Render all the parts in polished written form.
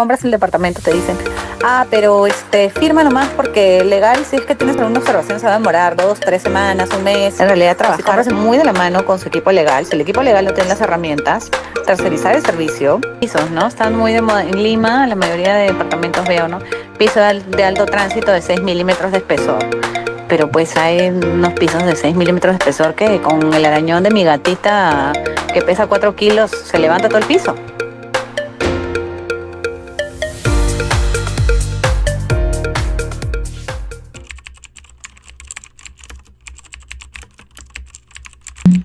compras el departamento te dicen, pero firma nomás porque legal, si es que tienes alguna observación se va a demorar 2, 3 semanas, un mes. En realidad trabajar muy de la mano con su equipo legal. Si el equipo legal no tiene las herramientas, tercerizar el servicio. Pisos, ¿no? Están muy de moda. En Lima, la mayoría de departamentos veo, ¿no? Piso de alto tránsito de 6 milímetros de espesor. Pero pues hay unos pisos de 6 milímetros de espesor que con el arañón de mi gatita que pesa 4 kilos se levanta todo el piso.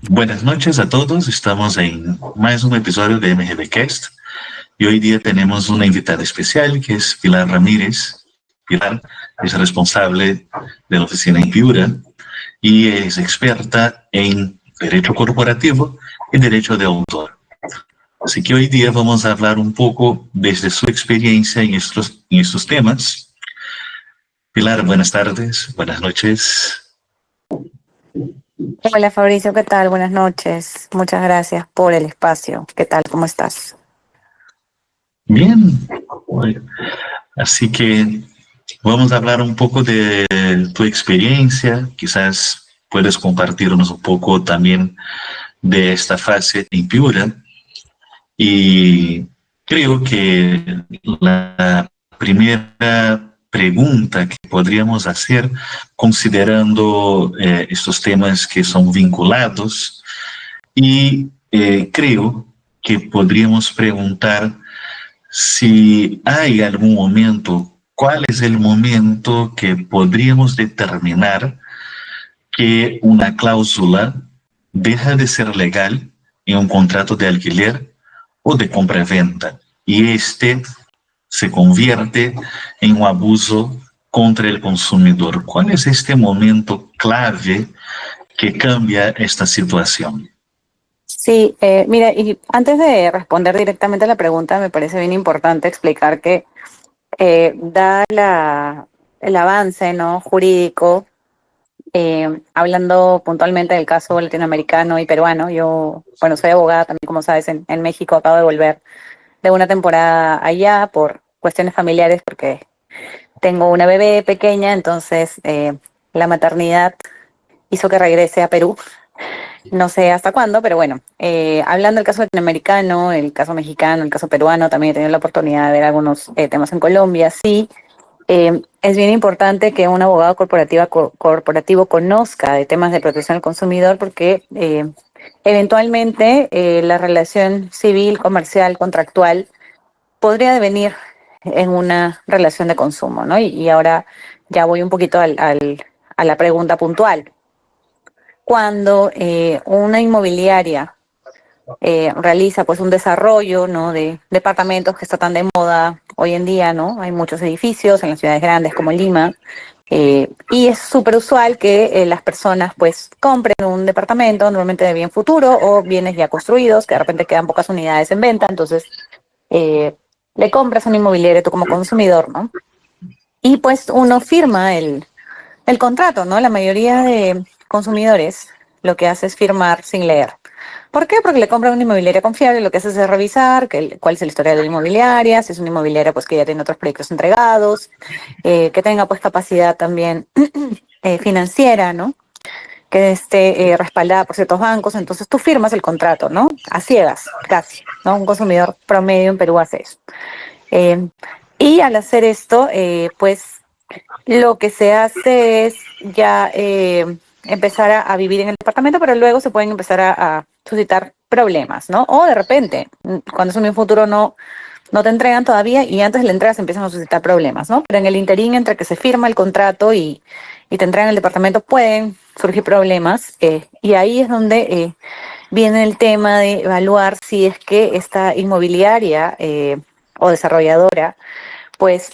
Buenas noches a todos, estamos en más un episodio de MGB Cast y hoy día tenemos una invitada especial que es Pilar Ramírez. Pilar es responsable de la oficina en Piura y es experta en derecho corporativo y derecho de autor. Así que hoy día vamos a hablar un poco desde su experiencia en estos temas. Pilar, buenas tardes, buenas noches. Hola Fabricio, ¿qué tal? Buenas noches. Muchas gracias por el espacio. ¿Qué tal? ¿Cómo estás? Bien, así que vamos a hablar un poco de tu experiencia, quizás puedes compartirnos un poco también de esta fase en Piura. Y creo que la primera pregunta que podríamos hacer, considerando estos temas que son vinculados, y creo que podríamos preguntar si hay algún momento, cuál es el momento que podríamos determinar que una cláusula deja de ser legal en un contrato de alquiler o de compra-venta y este se convierte en un abuso contra el consumidor. ¿Cuál es este momento clave que cambia esta situación? Sí, mira, y antes de responder directamente a la pregunta, me parece bien importante explicar que el avance, ¿no?, jurídico, hablando puntualmente del caso latinoamericano y peruano, yo, bueno, soy abogada también, como sabes, en México. Acabo de volver de una temporada allá por cuestiones familiares, porque tengo una bebé pequeña, entonces la maternidad hizo que regrese a Perú. No sé hasta cuándo, pero bueno, hablando del caso latinoamericano, el caso mexicano, el caso peruano, también he tenido la oportunidad de ver algunos temas en Colombia. Sí, es bien importante que un abogado corporativo conozca de temas de protección al consumidor, porque eventualmente la relación civil, comercial, contractual podría devenir en una relación de consumo, ¿no? Y ahora ya voy un poquito a la pregunta puntual. Cuando una inmobiliaria realiza pues un desarrollo, ¿no?, de departamentos, que está tan de moda hoy en día, ¿no? Hay muchos edificios en las ciudades grandes como Lima, y es súper usual que las personas pues compren un departamento normalmente de bien futuro o bienes ya construidos, que de repente quedan pocas unidades en venta. Entonces le compras a un inmobiliario tú como consumidor, ¿no? Y pues uno firma el contrato, ¿no? La mayoría de consumidores lo que hace es firmar sin leer. ¿Por qué? Porque le compran una inmobiliaria confiable, lo que hace es revisar cuál es el historial de la inmobiliaria, si es una inmobiliaria pues que ya tiene otros proyectos entregados, que tenga pues capacidad también financiera, ¿no?, que esté respaldada por ciertos bancos. Entonces tú firmas el contrato, ¿no?, a ciegas, casi, ¿no? Un consumidor promedio en Perú hace eso. Eh, y al hacer esto, pues lo que se hace es ya empezar a vivir en el departamento, pero luego se pueden empezar a suscitar problemas, ¿no? O de repente, cuando es un futuro, no te entregan todavía y antes de la entrega se empiezan a suscitar problemas, ¿no? Pero en el interín, entre que se firma el contrato y te entregan el departamento, pueden surgir problemas, y ahí es donde viene el tema de evaluar si es que esta inmobiliaria o desarrolladora pues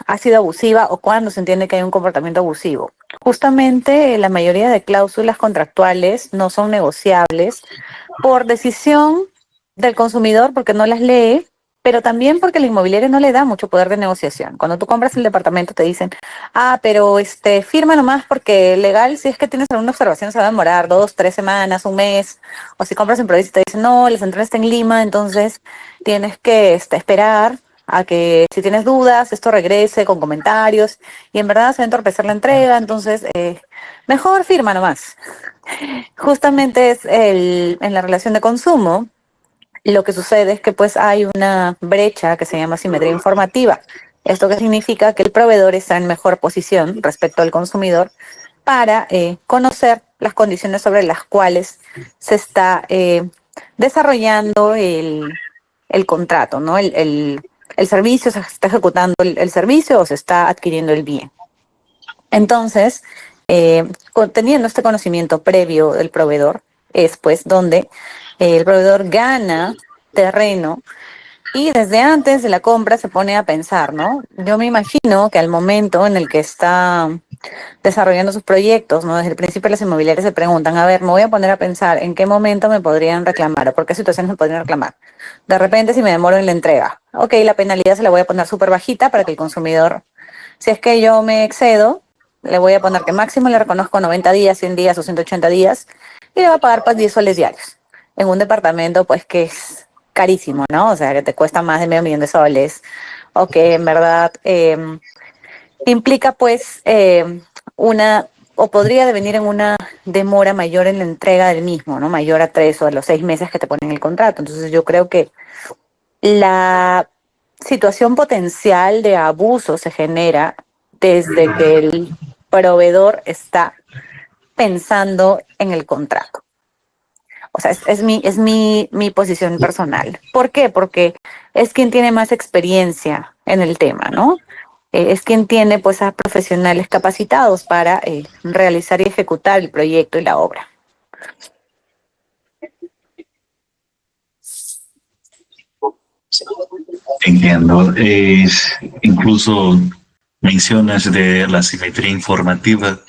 ha sido abusiva, o cuando se entiende que hay un comportamiento abusivo. Justamente la mayoría de cláusulas contractuales no son negociables por decisión del consumidor, porque no las lee, pero también porque el inmobiliario no le da mucho poder de negociación. Cuando tú compras el departamento te dicen, pero firma nomás porque legal, si es que tienes alguna observación se va a demorar 2, 3 semanas, un mes. O si compras en provincia te dicen, no, la central está en Lima, entonces tienes que esperar a que si tienes dudas, esto regrese con comentarios y en verdad se va a entorpecer la entrega, entonces mejor firma nomás. Justamente es en la relación de consumo, lo que sucede es que pues hay una brecha que se llama simetría informativa. Esto que significa que el proveedor está en mejor posición respecto al consumidor para conocer las condiciones sobre las cuales se está desarrollando el contrato, ¿no? El servicio, se está ejecutando el servicio o se está adquiriendo el bien. Entonces, teniendo este conocimiento previo del proveedor, es pues donde el proveedor gana terreno y desde antes de la compra se pone a pensar, ¿no? Yo me imagino que al momento en el que está desarrollando sus proyectos, ¿no? Desde el principio las inmobiliarias se preguntan, a ver, me voy a poner a pensar en qué momento me podrían reclamar o por qué situaciones me podrían reclamar. De repente si me demoro en la entrega, ok, la penalidad se la voy a poner súper bajita para que el consumidor, si es que yo me excedo, le voy a poner que máximo le reconozco 90 días, 100 días o 180 días y le va a pagar pues 10 soles diarios en un departamento pues que es carísimo, ¿no? O sea, que te cuesta más de medio millón de soles o que en verdad implica pues una, o podría devenir en una demora mayor en la entrega del mismo, ¿no? Mayor a 3 o a los 6 meses que te ponen el contrato. Entonces yo creo que la situación potencial de abuso se genera desde que el proveedor está pensando en el contrato. O sea, mi posición personal. ¿Por qué? Porque es quien tiene más experiencia en el tema, ¿no? Es quien tiene pues a profesionales capacitados para realizar y ejecutar el proyecto y la obra. Entiendo. Incluso mencionas de la asimetría informativa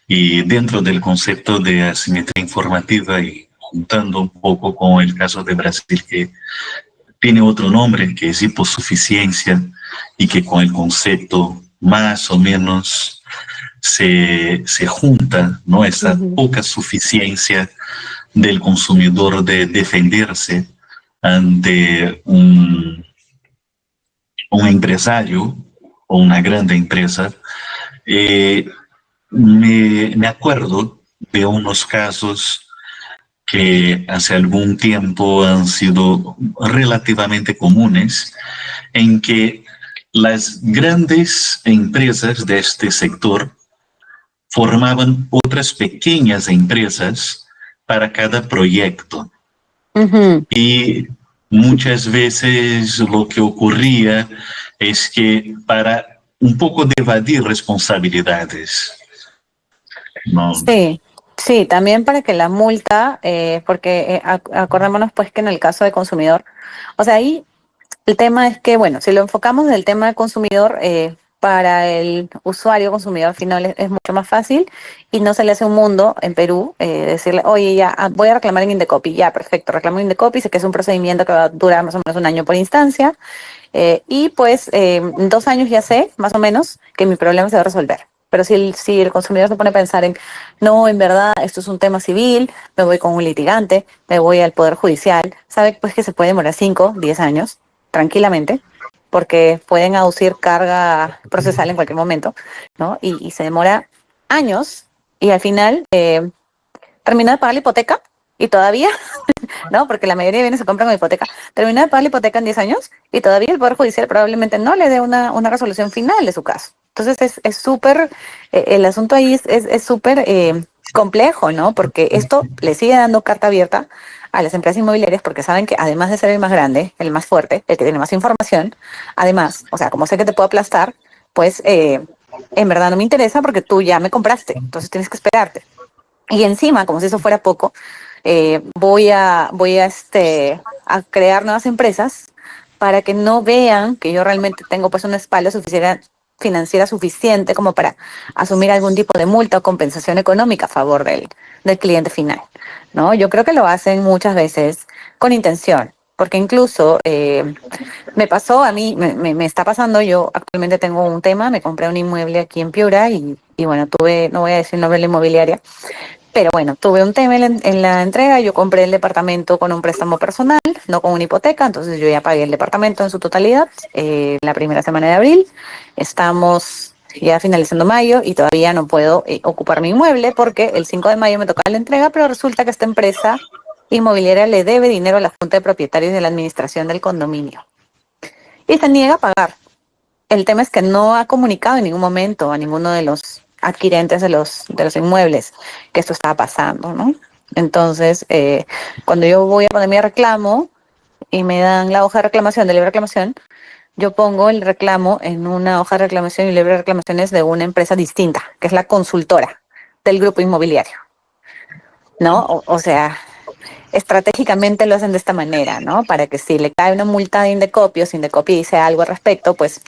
y dentro del concepto de asimetría informativa y juntando un poco con el caso de Brasil que tiene otro nombre que es hiposuficiencia y que con el concepto más o menos se junta, ¿no? Esa poca suficiencia del consumidor de defenderse ante un empresario o una grande empresa. Me acuerdo de unos casos que hace algún tiempo han sido relativamente comunes, en que las grandes empresas de este sector formaban otras pequeñas empresas para cada proyecto. Y muchas veces lo que ocurría es que para un poco de evadir responsabilidades, ¿no? Sí, sí, también para que la multa, porque acordémonos pues que en el caso de consumidor, o sea, ahí el tema es que, bueno, si lo enfocamos en el tema del consumidor, para el usuario consumidor final es mucho más fácil y no se le hace un mundo en Perú decirle, oye, ya voy a reclamar en Indecopi, ya, perfecto, reclamo en Indecopi, sé que es un procedimiento que va a durar más o menos un año por instancia y pues en 2 años ya sé, más o menos, que mi problema se va a resolver. Pero si el consumidor se pone a pensar en, no, en verdad, esto es un tema civil, me voy con un litigante, me voy al Poder Judicial, sabe pues que se puede demorar 5, 10 años, tranquilamente, porque pueden aducir carga procesal en cualquier momento, ¿no? Y se demora años y al final termina de pagar la hipoteca y todavía, ¿no? Porque la mayoría de bienes se compran con hipoteca, termina de pagar la hipoteca en 10 años y todavía el Poder Judicial probablemente no le dé una resolución final de su caso. Entonces es súper, el asunto ahí es súper complejo, ¿no? Porque esto le sigue dando carta abierta a las empresas inmobiliarias porque saben que además de ser el más grande, el más fuerte, el que tiene más información, además, o sea, como sé que te puedo aplastar, pues en verdad no me interesa porque tú ya me compraste, entonces tienes que esperarte. Y encima, como si eso fuera poco, a crear nuevas empresas para que no vean que yo realmente tengo pues una espalda financiera suficiente como para asumir algún tipo de multa o compensación económica a favor del cliente final, ¿no? Yo creo que lo hacen muchas veces con intención, porque incluso me pasó a mí, me está pasando, yo actualmente tengo un tema, me compré un inmueble aquí en Piura y bueno, no voy a decir el nombre de la inmobiliaria, Pero bueno, tuve un tema en la entrega, yo compré el departamento con un préstamo personal, no con una hipoteca, entonces yo ya pagué el departamento en su totalidad la primera semana de abril. Estamos ya finalizando mayo y todavía no puedo ocupar mi inmueble porque el 5 de mayo me toca la entrega, pero resulta que esta empresa inmobiliaria le debe dinero a la Junta de Propietarios de la Administración del condominio y se niega a pagar. El tema es que no ha comunicado en ningún momento a ninguno de los adquirentes de los inmuebles que esto estaba pasando, ¿no? Entonces, cuando yo voy a poner mi reclamo y me dan la hoja de reclamación, de libre reclamación, yo pongo el reclamo en una hoja de reclamación y libre reclamaciones de una empresa distinta, que es la consultora del grupo inmobiliario, ¿no? O sea, estratégicamente lo hacen de esta manera, ¿no? Para que si le cae una multa de Indecopio, si Indecopio dice algo al respecto, pues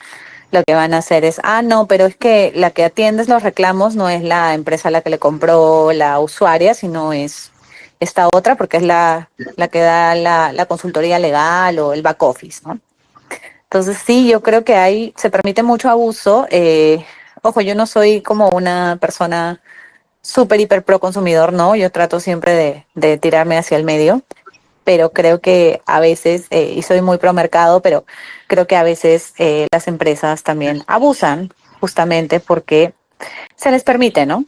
lo que van a hacer es, ah, no, pero es que la que atiende los reclamos no es la empresa a la que le compró la usuaria, sino es esta otra, porque es la que da la consultoría legal o el back office, ¿no? Entonces sí, yo creo que ahí se permite mucho abuso. Ojo, yo no soy como una persona súper, hiper pro consumidor, ¿no? Yo trato siempre de tirarme hacia el medio, pero creo que a veces, y soy muy pro mercado, pero creo que a veces las empresas también abusan justamente porque se les permite, ¿no?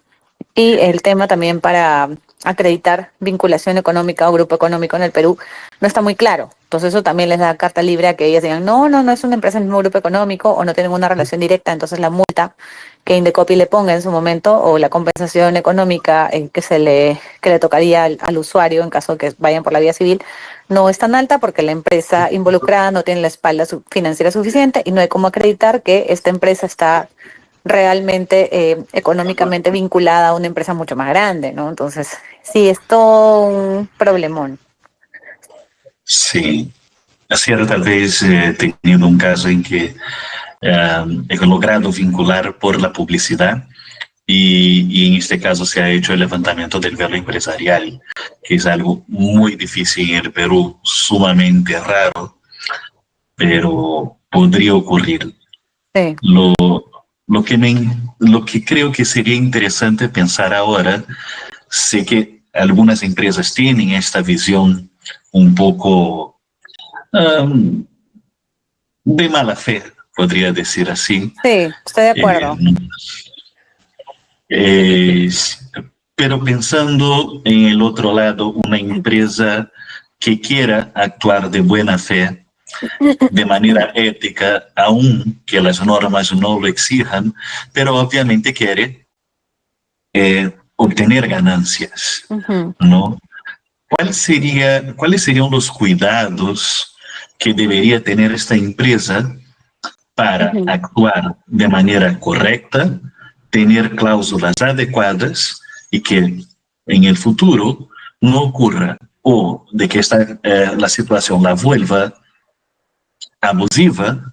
Y el tema también para acreditar vinculación económica o grupo económico en el Perú no está muy claro. Entonces eso también les da carta libre a que ellas digan, no, no, no es una empresa del mismo grupo económico o no tienen una relación directa, entonces la multa que Indecopi le ponga en su momento o la compensación económica que le tocaría al usuario en caso de que vayan por la vía civil no es tan alta porque la empresa involucrada no tiene la espalda financiera suficiente y no hay cómo acreditar que esta empresa está realmente económicamente vinculada a una empresa mucho más grande, ¿no? Entonces, sí, es todo un problemón. Sí, cierta vez he tenido un caso en que he logrado vincular por la publicidad y en este caso se ha hecho el levantamiento del velo empresarial, que es algo muy difícil en el Perú, sumamente raro, pero podría ocurrir. Sí. Lo, lo que creo que sería interesante pensar ahora, sé que algunas empresas tienen esta visión un poco um, de mala fe, podría decir así. Sí, estoy de Eh, acuerdo. eh, pero pensando en el otro lado, una empresa que quiera actuar de buena fe, de manera ética, aun que las normas no lo exijan, pero obviamente quiere obtener ganancias, Ujú, ¿no? ¿Cuáles serían los cuidados que debería tener esta empresa para ujú. actuar de manera correcta, tener cláusulas adecuadas y que en el futuro no ocurra o de que la situación la vuelva abusiva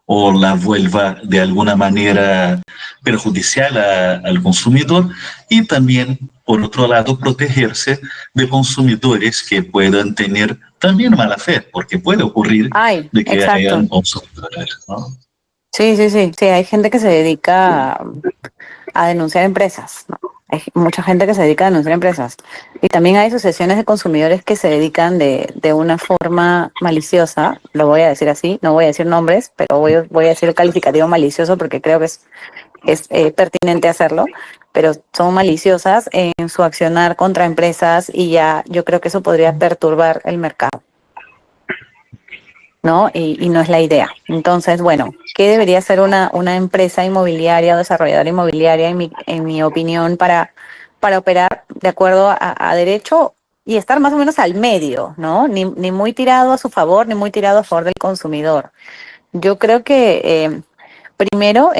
o la vuelva de alguna manera perjudicial al consumidor y también, por otro lado, protegerse de consumidores que puedan tener también mala fe, porque puede ocurrir Ay, de que exacto. hayan consumidores, ¿no? Sí, sí, sí. Sí, hay gente que se dedica a denunciar empresas, ¿no? Hay mucha gente que se dedica a denunciar empresas. Y también hay asociaciones de consumidores que se dedican de una forma maliciosa, lo voy a decir así, no voy a decir nombres, pero voy a decir el calificativo malicioso porque creo que es pertinente hacerlo, pero son maliciosas en su accionar contra empresas y ya yo creo que eso podría perturbar el mercado, ¿no? Y no es la idea. Entonces, bueno, ¿qué debería hacer una empresa inmobiliaria o desarrolladora inmobiliaria, en mi opinión, para operar de acuerdo a derecho y estar más o menos al medio, ¿no? Ni muy tirado a su favor, ni muy tirado a favor del consumidor. Yo creo que primero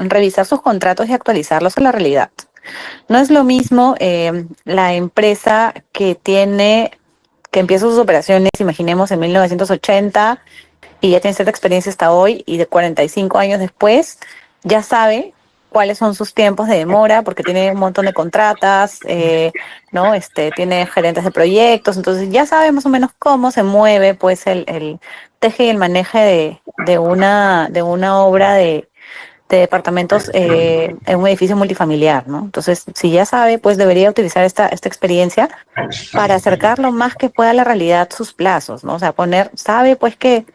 revisar sus contratos y actualizarlos a la realidad. No es lo mismo la empresa que empieza sus operaciones, imaginemos en 1980 y ya tiene cierta experiencia hasta hoy y de 45 años después ya sabe cuáles son sus tiempos de demora porque tiene un montón de contratas, ¿no? Tiene gerentes de proyectos, entonces ya sabe más o menos cómo se mueve pues el teje y el maneje de una obra de departamentos en un edificio multifamiliar, ¿no? Entonces, si ya sabe, pues debería utilizar esta experiencia para acercar lo más que pueda a la realidad sus plazos, ¿no? O sea, sabe pues que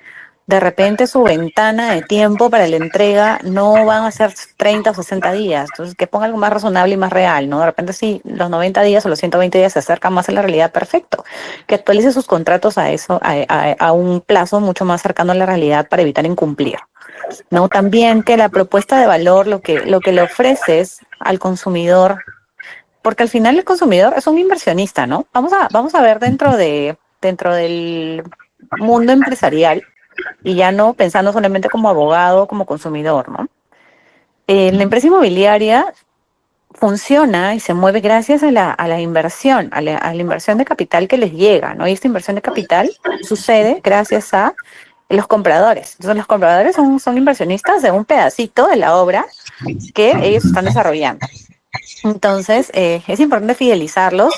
de repente su ventana de tiempo para la entrega no van a ser 30 o 60 días, entonces que ponga algo más razonable y más real, ¿no? De repente si los 90 días o los 120 días se acercan más a la realidad, perfecto. Que actualice sus contratos a eso, a un plazo mucho más cercano a la realidad para evitar incumplir, ¿no? También que la propuesta de valor, lo que le ofreces al consumidor, porque al final el consumidor es un inversionista, ¿no? Vamos a ver dentro del mundo empresarial y ya no pensando solamente como abogado, como consumidor, ¿no? La empresa inmobiliaria funciona y se mueve gracias a la inversión, a la inversión de capital que les llega, ¿no? Y esta inversión de capital sucede gracias a los compradores. Entonces los compradores son inversionistas de un pedacito de la obra que ellos están desarrollando. Entonces es importante fidelizarlos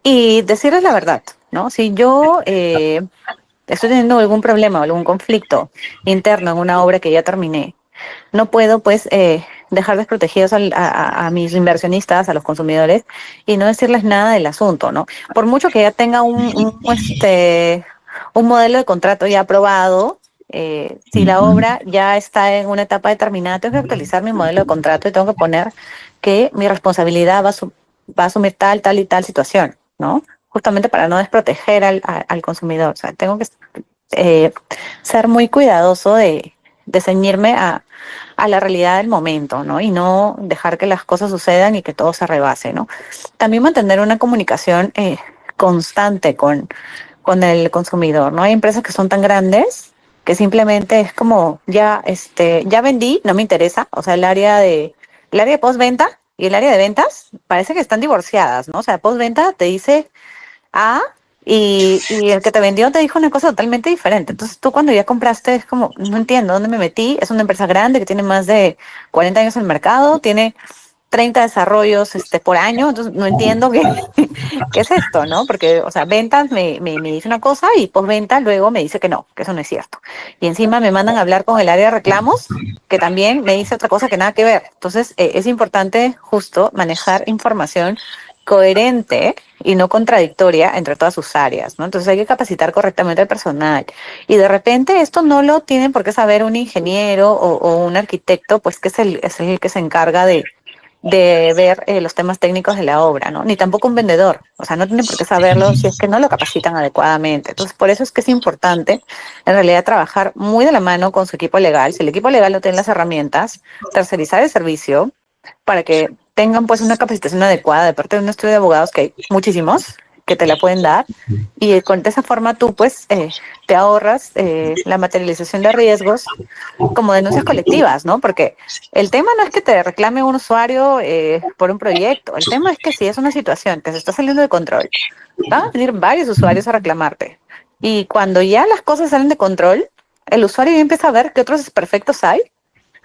y decirles la verdad, ¿no? Si yo estoy teniendo algún problema o algún conflicto interno en una obra que ya terminé, no puedo pues dejar desprotegidos a mis inversionistas, a los consumidores y no decirles nada del asunto, ¿no? Por mucho que ya tenga un modelo de contrato ya aprobado, si la obra ya está en una etapa determinada, tengo que actualizar mi modelo de contrato y tengo que poner que mi responsabilidad va a asumir tal, tal y tal situación, ¿no? Justamente para no desproteger al consumidor. O sea, tengo que eh, ser muy cuidadoso de ceñirme a la realidad del momento, ¿no? Y no dejar que las cosas sucedan y que todo se rebase, ¿no? También mantener una comunicación constante con el consumidor, ¿no? Hay empresas que son tan grandes que simplemente es como, ya vendí, no me interesa. O sea, el área de postventa y el área de ventas parece que están divorciadas, ¿no? O sea, postventa te dice A y el que te vendió te dijo una cosa totalmente diferente. Entonces tú cuando ya compraste es como, no entiendo dónde me metí. Es una empresa grande que tiene más de 40 años en el mercado, tiene 30 desarrollos por año, entonces no entiendo qué es esto, ¿no? Porque, o sea, ventas me dice una cosa y postventa luego me dice que no, que eso no es cierto. Y encima me mandan a hablar con el área de reclamos, que también me dice otra cosa que nada que ver. Entonces, es importante justo manejar información coherente y no contradictoria entre todas sus áreas, ¿no? Entonces hay que capacitar correctamente al personal. Y de repente esto no lo tiene por qué saber un ingeniero o un arquitecto, pues que es el que se encarga de ver los temas técnicos de la obra, ¿no? Ni tampoco un vendedor, o sea, no tiene por qué saberlo si es que no lo capacitan adecuadamente. Entonces, por eso es que es importante, en realidad, trabajar muy de la mano con su equipo legal. Si el equipo legal no tiene las herramientas, tercerizar el servicio para que tengan pues una capacitación adecuada de parte de un estudio de abogados, que hay muchísimos que te la pueden dar, y de esa forma tú pues te ahorras la materialización de riesgos como denuncias colectivas, ¿no? Porque el tema no es que te reclame un usuario por un proyecto, el tema es que si es una situación que se está saliendo de control, van a venir varios usuarios a reclamarte. Y cuando ya las cosas salen de control, el usuario ya empieza a ver qué otros desperfectos hay,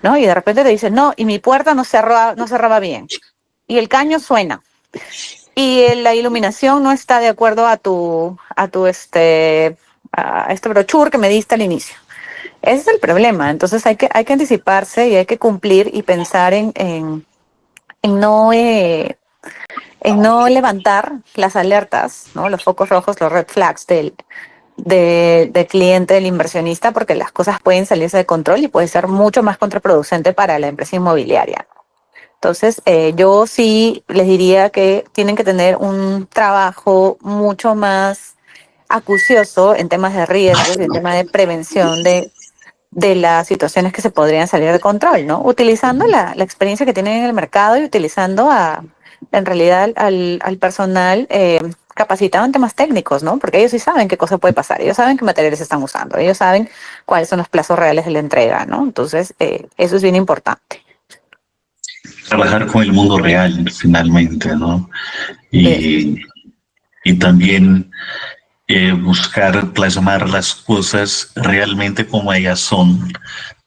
¿no? Y de repente te dice, no, y mi puerta no cerraba bien. Y el caño suena. Y la iluminación no está de acuerdo a este brochure que me diste al inicio. Ese es el problema. Entonces hay que anticiparse y hay que cumplir y pensar en no levantar las alertas, ¿no? Los focos rojos, los red flags del cliente, del inversionista, porque las cosas pueden salirse de control y puede ser mucho más contraproducente para la empresa inmobiliaria. Entonces, yo sí les diría que tienen que tener un trabajo mucho más acucioso en temas de riesgos y en temas de prevención de las situaciones que se podrían salir de control, ¿no? Utilizando la experiencia que tienen en el mercado y utilizando en realidad al personal capacitado en temas técnicos, ¿no? Porque ellos sí saben qué cosa puede pasar, ellos saben qué materiales están usando, ellos saben cuáles son los plazos reales de la entrega, ¿no? Entonces, eso es bien importante. Trabajar con el mundo real finalmente, ¿no? Es, Y, y también buscar plasmar las cosas realmente como ellas son,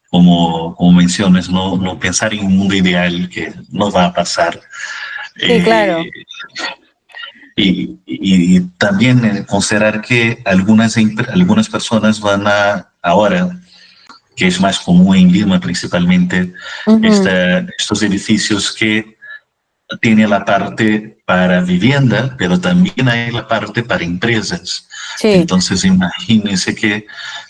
como mencionas, no pensar en un mundo ideal que no va a pasar. sí, Eh, claro. y también considerar que algunas personas van a ahora que es más común en Lima principalmente, Ujú. estos edificios que tienen la parte para vivienda, pero también hay la parte para empresas. Sí, Entonces imagínense que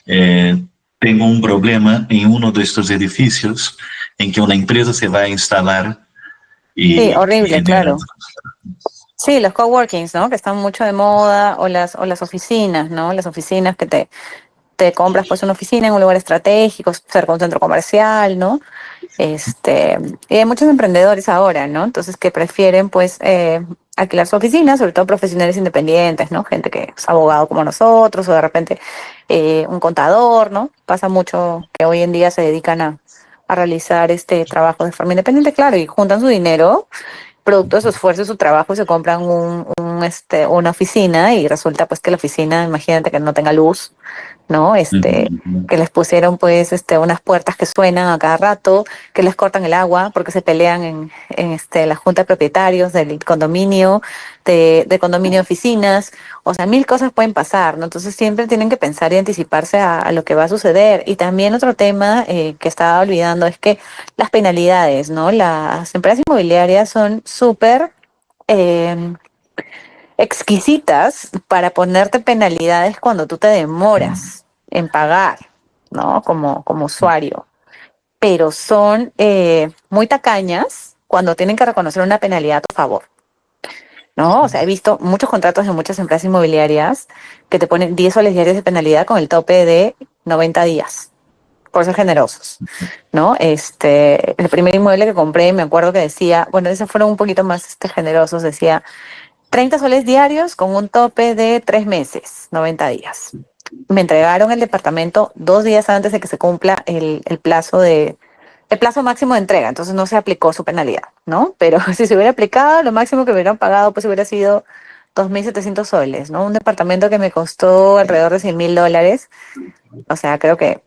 eh, tengo un problema en uno de estos edificios en que una empresa se va a instalar sí, y horrible, genera. claro. Sí, los coworkings, ¿no? Que están mucho de moda, o las oficinas, ¿no? Las oficinas que te compras pues una oficina en un lugar estratégico, cerca de un centro comercial, ¿no? Este, y hay muchos emprendedores ahora, ¿no? Entonces que prefieren pues alquilar su oficina, sobre todo profesionales independientes, ¿no? Gente que es abogado como nosotros o de repente un contador, ¿no? Pasa mucho que hoy en día se dedican a realizar este trabajo de forma independiente, claro, y juntan su dinero producto de su esfuerzo y su trabajo se compran una oficina y resulta pues que la oficina, imagínate que no tenga luz, ¿no? Ujú. Que les pusieron pues unas puertas que suenan a cada rato, que les cortan el agua porque se pelean en la junta de propietarios del condominio, de condominio de oficinas, o sea, mil cosas pueden pasar, ¿no? Entonces siempre tienen que pensar y anticiparse a lo que va a suceder. Y también otro tema que estaba olvidando es que las penalidades, ¿no? Las empresas inmobiliarias son súper eh, exquisitas para ponerte penalidades cuando tú te demoras en pagar, ¿no? Como usuario. Pero son muy tacañas cuando tienen que reconocer una penalidad a tu favor, ¿no? O sea, he visto muchos contratos de muchas empresas inmobiliarias que te ponen 10 soles diarios de penalidad con el tope de 90 días, por ser generosos, ¿no? El primer inmueble que compré, me acuerdo que decía, bueno, esos fueron un poquito más generosos, decía 30 soles diarios con un tope de 3 meses, 90 días. Me entregaron el departamento 2 días antes de que se cumpla el plazo máximo de entrega, entonces no se aplicó su penalidad, ¿no? Pero si se hubiera aplicado, lo máximo que hubieran pagado pues hubiera sido 2.700 soles, ¿no? Un departamento que me costó alrededor de $100.000, o sea, creo que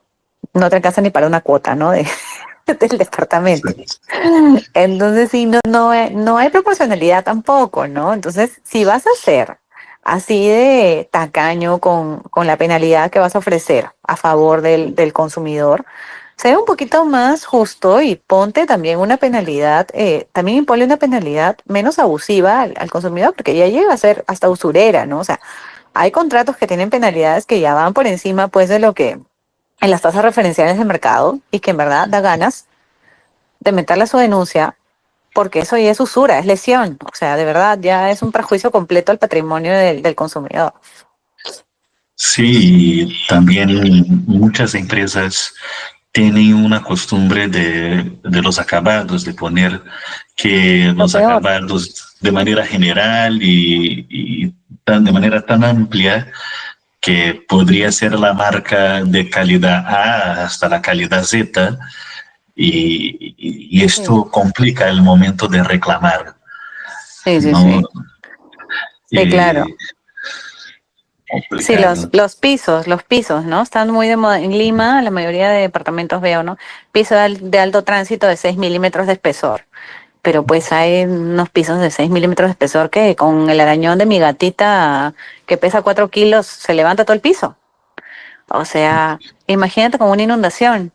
no te alcanza ni para una cuota, ¿no? Del departamento. Entonces, sí, no hay proporcionalidad tampoco, ¿no? Entonces, si vas a ser así de tacaño con la penalidad que vas a ofrecer a favor del consumidor, sé un poquito más justo y ponte también una penalidad, también imponle una penalidad menos abusiva al consumidor, porque ya llega a ser hasta usurera, ¿no? O sea, hay contratos que tienen penalidades que ya van por encima, pues, de lo que en las tasas referenciales de mercado y que en verdad da ganas de meterle su denuncia porque eso ya es usura, es lesión. O sea, de verdad, ya es un perjuicio completo al patrimonio del consumidor. Sí, también muchas empresas tienen una costumbre de los acabados, de poner que Lo los peor. acabados de manera general y de manera tan amplia que podría ser la marca de calidad A hasta la calidad Z y Sí, esto complica el momento de reclamar, sí, sí, ¿no? sí. Sí, claro. Eh, Sí, complicado. los pisos, ¿no? Están muy de moda. En Lima, la mayoría de departamentos veo, ¿no? Piso de alto tránsito de 6 milímetros de espesor. Pero pues hay unos pisos de 6 milímetros de espesor que con el arañón de mi gatita que pesa 4 kilos se levanta todo el piso. O sea, imagínate con una inundación.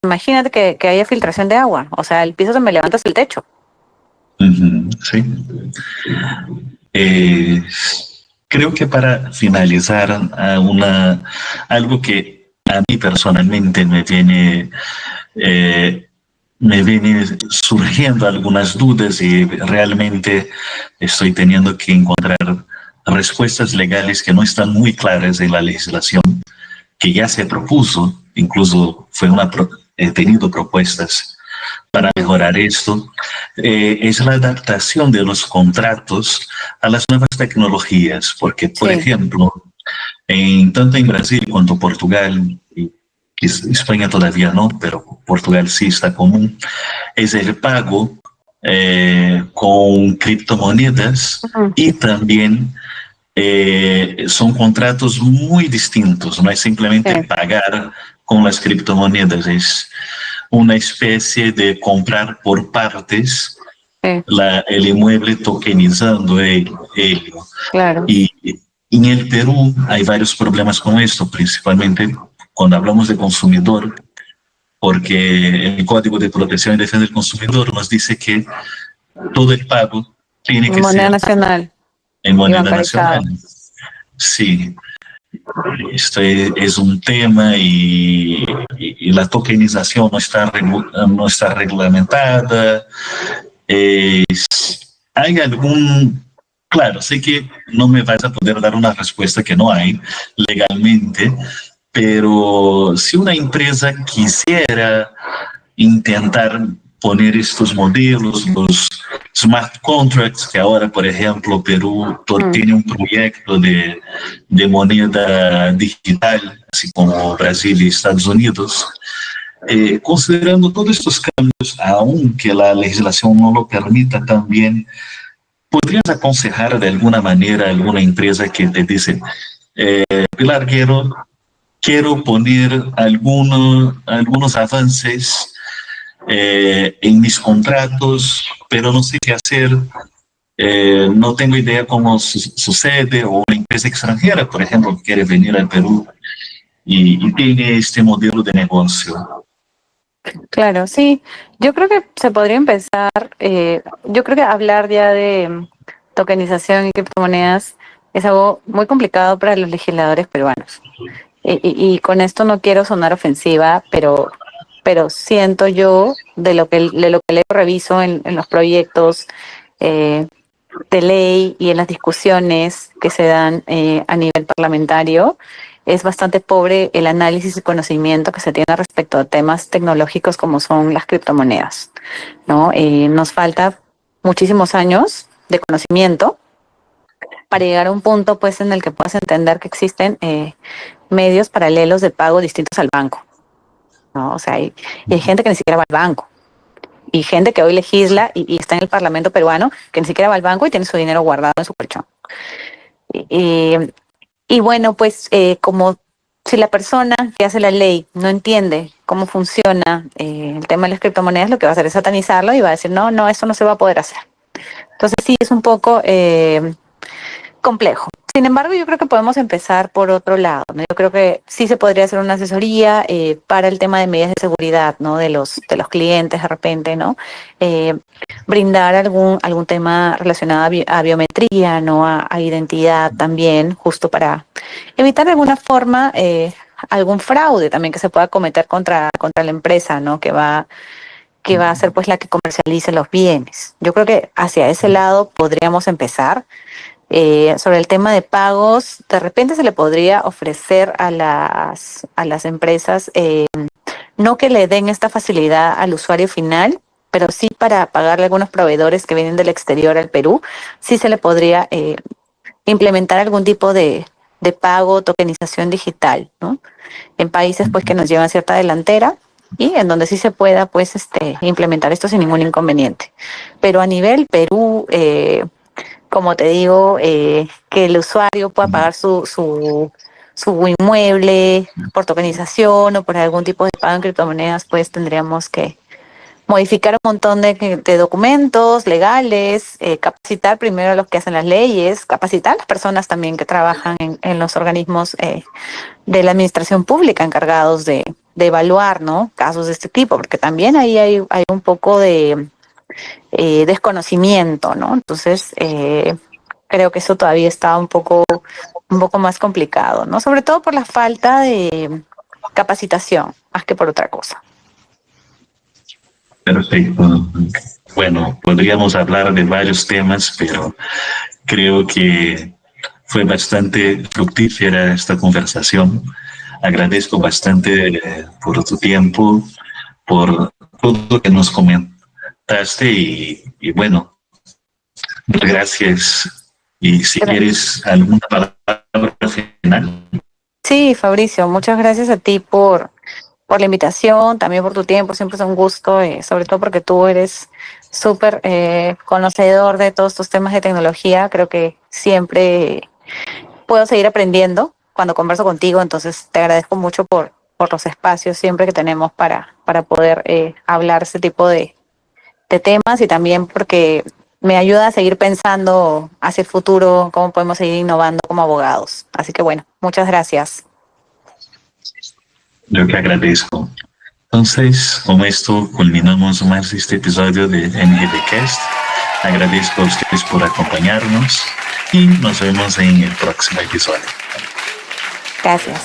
Imagínate que haya filtración de agua. O sea, el piso se me levanta hasta el techo. Ujú, sí. Eh, Creo que para finalizar, algo que a mí personalmente eh, me viene surgiendo algunas dudas y realmente estoy teniendo que encontrar respuestas legales que no están muy claras en la legislación que ya se propuso, incluso he tenido propuestas para Ujú. mejorar esto, es la adaptación de los contratos a las nuevas tecnologías, porque, por Sí, ejemplo, tanto en Brasil cuanto Portugal, y España todavía no, pero Portugal sí está común, es el pago con criptomonedas ujú, y también son contratos muy distintos, no es simplemente sí, pagar con las criptomonedas, es una especie de comprar por partes sí, el inmueble tokenizando ello. claro. Y en el Perú hay varios problemas con esto, principalmente cuando hablamos de consumidor. porque el Código de Protección y Defensa del Consumidor nos dice que todo el pago tiene que Moneda ser nacional en y moneda nacional. bancarizado. Sí, esto es un tema y la tokenización no está reglamentada. ¿Hay algún... Claro, sé que no me vas a poder dar una respuesta que no hay legalmente, pero si una empresa quisiera intentar poner estos modelos, los smart contracts, que ahora, por ejemplo, Perú tiene un proyecto de moneda digital, así como Brasil y Estados Unidos, considerando todos estos cambios, aunque la legislación no lo permita también, ¿podrías aconsejar de alguna manera a alguna empresa que te dice, Pilar, quiero poner algunos avances en mis contratos, pero no sé qué hacer, no tengo idea cómo sucede, o una empresa extranjera, por ejemplo, que quiere venir al Perú y tiene este modelo de negocio? Claro, sí. Yo creo que se podría empezar, yo creo que hablar ya de tokenización y criptomonedas es algo muy complicado para los legisladores peruanos. Y con esto no quiero sonar ofensiva, pero siento yo de lo que leo, reviso en los proyectos eh, de ley y en las discusiones que se dan a nivel parlamentario, es bastante pobre el análisis y conocimiento que se tiene respecto a temas tecnológicos como son las criptomonedas, ¿no? Nos falta muchísimos años de conocimiento para llegar a un punto pues en el que puedas entender que existen medios paralelos de pago distintos al banco, ¿no? O sea, hay gente que ni siquiera va al banco y gente que hoy legisla y está en el Parlamento peruano que ni siquiera va al banco y tiene su dinero guardado en su colchón. Y, y bueno, pues como si la persona que hace la ley no entiende cómo funciona el tema de las criptomonedas, lo que va a hacer es satanizarlo y va a decir, no, no, eso no se va a poder hacer. Entonces sí, es un poco complejo. Sin embargo, yo creo que podemos empezar por otro lado, ¿no? Yo creo que sí se podría hacer una asesoría para el tema de medidas de seguridad, ¿no? De los clientes de repente, ¿no? Eh, brindar algún tema relacionado a biometría, ¿no? A identidad también, justo para evitar de alguna forma algún fraude también que se pueda cometer contra la empresa, ¿no? Que va a ser pues la que comercialice los bienes. Yo creo que hacia ese lado podríamos empezar. Sobre el tema de pagos, de repente se le podría ofrecer a las empresas, no que le den esta facilidad al usuario final, pero sí para pagarle a algunos proveedores que vienen del exterior al Perú, sí se le podría implementar algún tipo de pago, tokenización digital, ¿no? En países pues que nos llevan cierta delantera y en donde sí se pueda pues implementar esto sin ningún inconveniente. Pero a nivel Perú, como te digo, que el usuario pueda pagar su inmueble por tokenización o por algún tipo de pago en criptomonedas, pues tendríamos que modificar un montón de documentos legales, capacitar primero a los que hacen las leyes, capacitar a las personas también que trabajan en los organismos de la administración pública encargados de evaluar, ¿no? Casos de este tipo, porque también ahí hay un poco de desconocimiento, ¿no? Entonces, creo que eso todavía está un poco más complicado, ¿no? Sobre todo por la falta de capacitación, más que por otra cosa. Perfecto. Bueno, podríamos hablar de varios temas, pero creo que fue bastante fructífera esta conversación. Agradezco bastante por tu tiempo, por todo lo que nos comentaste y bueno, gracias. Y si quieres alguna palabra final. Sí, Fabricio, muchas gracias a ti por la invitación, también por tu tiempo, siempre es un gusto, sobre todo porque tú eres súper conocedor de todos estos temas de tecnología. Creo que siempre puedo seguir aprendiendo cuando converso contigo, entonces te agradezco mucho por los espacios siempre que tenemos para poder hablar ese tipo de temas y también porque me ayuda a seguir pensando hacia el futuro, cómo podemos seguir innovando como abogados. Así que bueno, muchas gracias. Yo que agradezco. Entonces, con esto culminamos más este episodio de NGDcast. Agradezco a ustedes por acompañarnos y nos vemos en el próximo episodio. Gracias.